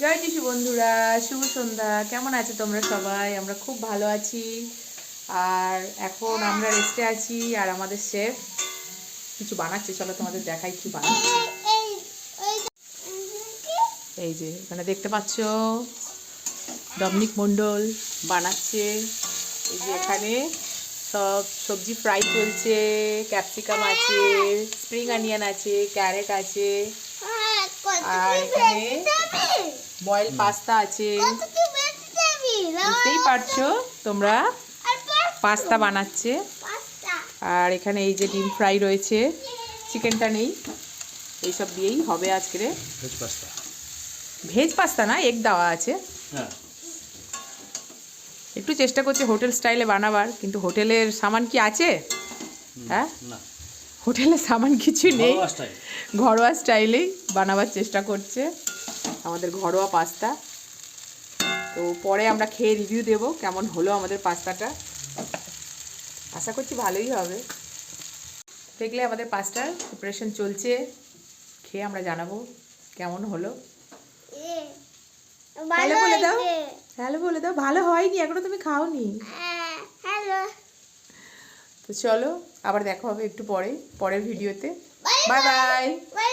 জয় যিশু বন্ধুরা, শুভ সন্ধ্যা। কেমন আছো তোমরা সবাই? আমরা খুব ভালো আছি। আর এখন আমরা রেস্টে আছি। আর আমাদের শেফ কিছু বানাচ্ছে, চলো তোমাদের দেখাই কি বানাচ্ছে। এই যে এখানে দেখতে পাচ্ছ ডমিনিক মণ্ডল বানাচ্ছে। এই যে এখানে সব সবজি ফ্রাই চলছে, ক্যাপসিকাম আছে, স্প্রিং অনিয়ন আছে, ক্যারেট আছে, আর এখানে বয়েল পাস্তা আছে। বুঝতেই পারছো তোমরা, পাস্তা বানাচ্ছে। আর এখানে এই যে ডিম ফ্রাই রয়েছে, চিকেনটা নেই, এইসব দিয়েই হবে আজকে। ভেজ পাস্তা, ভেজ পাস্তা না, এগ দেওয়া আছে। হ্যাঁ একটু চেষ্টা করছে হোটেল স্টাইলে বানাবার, কিন্তু হোটেলের সামান কি আছে? হ্যাঁ, না হোটেলের সামান কিছু নেই, ঘরোয়া স্টাইল। ঘরোয়া স্টাইলেই বানাবার চেষ্টা করছে আমাদের ঘরোয়া পাস্তা। তো পরে আমরা খেয়ে রিভিউ দেবো কেমন হলো আমাদের পাস্তাটা। আশা করছি ভালোই হবে। দেখলে আমাদের পাস্তার প্রিপারেশন চলছে, খেয়ে আমরা জানাবো কেমন হলো। হ্যালো বলে দাও, হ্যালো বলে দাও। ভালো হয়নি, এখনো তুমি খাওনি। হ্যালো, তো চলো আবার দেখা হবে একটু পরে, পরের ভিডিওতে। Bye bye bye. বাই।